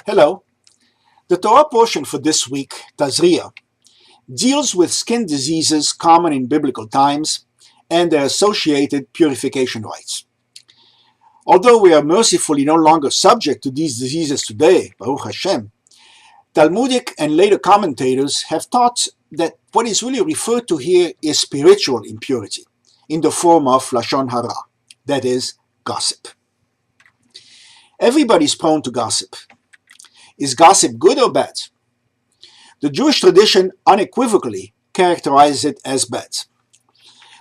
Hello. The Torah portion for this week, Tazria, deals with skin diseases common in biblical times and their associated purification rites. Although we are mercifully no longer subject to these diseases today, Baruch Hashem, Talmudic and later commentators have taught that what is really referred to here is spiritual impurity in the form of lashon hara, that is, gossip. Everybody is prone to gossip. Is gossip good or bad? The Jewish tradition unequivocally characterizes it as bad.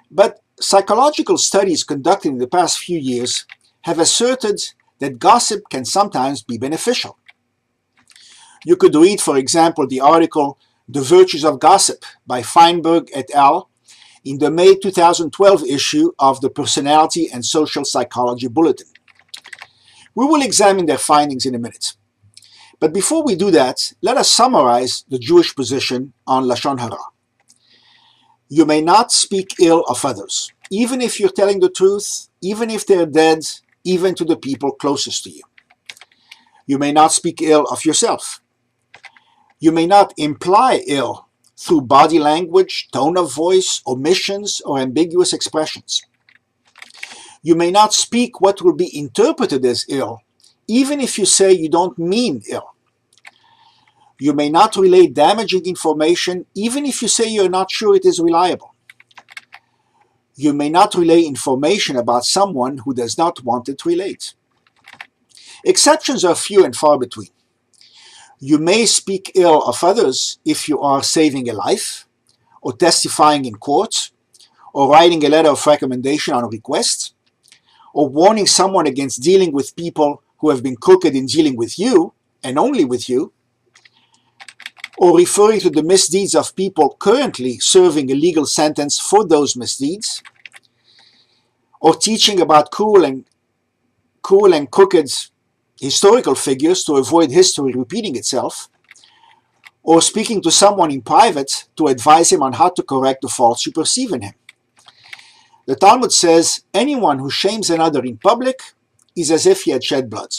But psychological studies conducted in the past few years have asserted that gossip can sometimes be beneficial. You could read, for example, the article The Virtues of Gossip by Feinberg et al. In the May 2012 issue of the Personality and Social Psychology Bulletin. We will examine their findings in a minute. But before we do that, let us summarize the Jewish position on lashon hara. You may not speak ill of others, even if you're telling the truth, even if they're dead, even to the people closest to you. You may not speak ill of yourself. You may not imply ill through body language, tone of voice, omissions, or ambiguous expressions. You may not speak what will be interpreted as ill, even if you say you don't mean ill. You may not relay damaging information, even if you say you're not sure it is reliable. You may not relay information about someone who does not want it relayed. Exceptions are few and far between. You may speak ill of others if you are saving a life, or testifying in court, or writing a letter of recommendation on a request, or warning someone against dealing with people who have been crooked in dealing with you, and only with you, or referring to the misdeeds of people currently serving a legal sentence for those misdeeds, or teaching about cruel and crooked historical figures to avoid history repeating itself, or speaking to someone in private to advise him on how to correct the faults you perceive in him. The Talmud says, anyone who shames another in public is as if he had shed blood.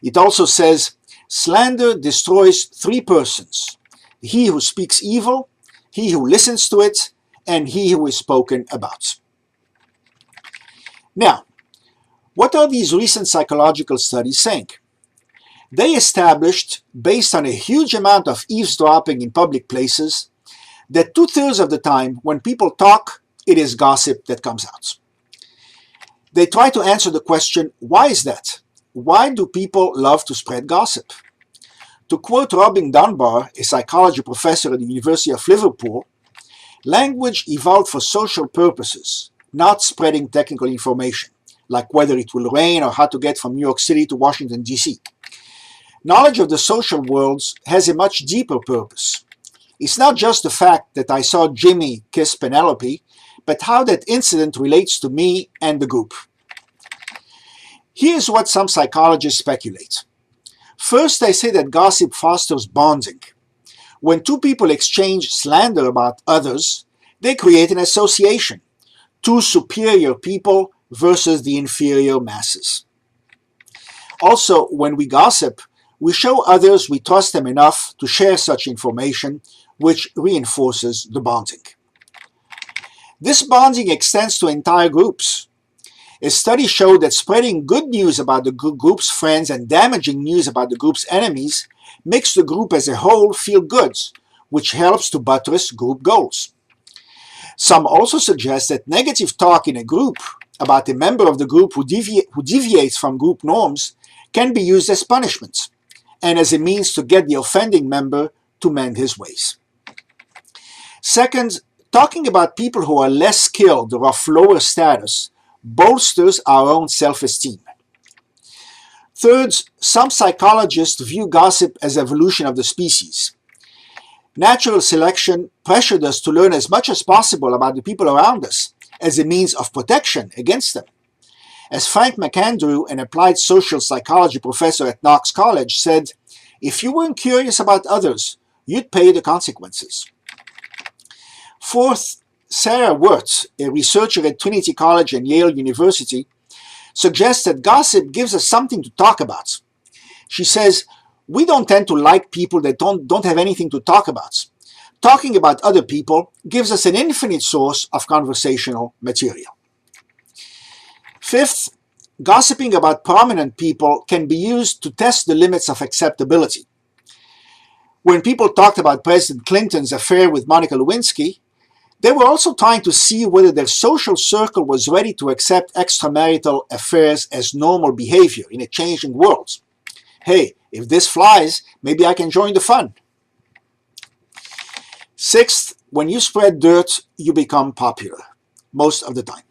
It also says, slander destroys three persons: he who speaks evil, he who listens to it, and he who is spoken about. Now, what are these recent psychological studies saying? They established, based on a huge amount of eavesdropping in public places, that 2/3 of the time when people talk, it is gossip that comes out. They try to answer the question, why is that? Why do people love to spread gossip? To quote Robin Dunbar, a psychology professor at the University of Liverpool, language evolved for social purposes, not spreading technical information, like whether it will rain or how to get from New York City to Washington, D.C. Knowledge of the social worlds has a much deeper purpose. It's not just the fact that I saw Jimmy kiss Penelope, but how that incident relates to me and the group. Here's what some psychologists speculate. First, they say that gossip fosters bonding. When two people exchange slander about others, they create an association. Two superior people versus the inferior masses. Also, when we gossip, we show others we trust them enough to share such information, which reinforces the bonding. This bonding extends to entire groups. A study showed that spreading good news about the group's friends and damaging news about the group's enemies makes the group as a whole feel good, which helps to buttress group goals. Some also suggest that negative talk in a group about a member of the group who deviates from group norms can be used as punishment and as a means to get the offending member to mend his ways. Second, talking about people who are less skilled or of lower status bolsters our own self-esteem. Third, some psychologists view gossip as evolution of the species. Natural selection pressured us to learn as much as possible about the people around us as a means of protection against them. As Frank McAndrew, an applied social psychology professor at Knox College, said, if you weren't curious about others, you'd pay the consequences. Fourth, Sarah Wirtz, a researcher at Trinity College and Yale University, suggests that gossip gives us something to talk about. She says, we don't tend to like people that don't have anything to talk about. Talking about other people gives us an infinite source of conversational material. Fifth, gossiping about prominent people can be used to test the limits of acceptability. When people talked about President Clinton's affair with Monica Lewinsky, they were also trying to see whether their social circle was ready to accept extramarital affairs as normal behavior in a changing world. Hey, if this flies, maybe I can join the fun. Sixth, when you spread dirt, you become popular, most of the time.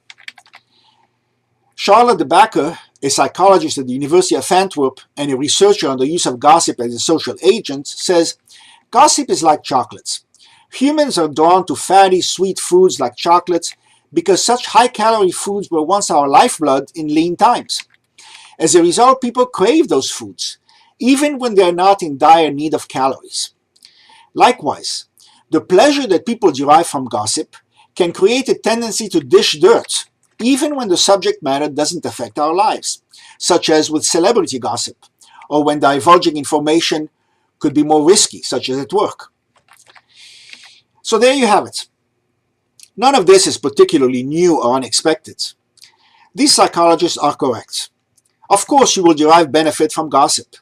Charlotte de Backer, a psychologist at the University of Antwerp and a researcher on the use of gossip as a social agent, says, gossip is like chocolates. Humans are drawn to fatty, sweet foods like chocolates because such high-calorie foods were once our lifeblood in lean times. As a result, people crave those foods, even when they are not in dire need of calories. Likewise, the pleasure that people derive from gossip can create a tendency to dish dirt, even when the subject matter doesn't affect our lives, such as with celebrity gossip, or when divulging information could be more risky, such as at work. So there you have it. None of this is particularly new or unexpected. These psychologists are correct. Of course, you will derive benefit from gossip.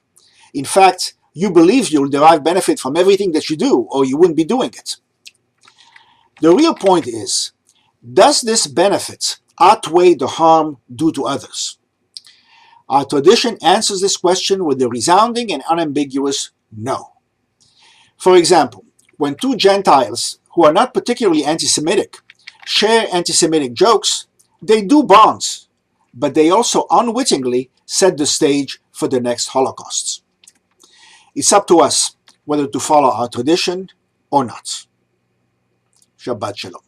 In fact, you believe you'll derive benefit from everything that you do, or you wouldn't be doing it. The real point is, does this benefit outweigh the harm due to others? Our tradition answers this question with a resounding and unambiguous no. For example, when two Gentiles who are not particularly anti-Semitic share anti-Semitic jokes, they do bonds, but they also unwittingly set the stage for the next Holocausts. It's up to us whether to follow our tradition or not. Shabbat Shalom.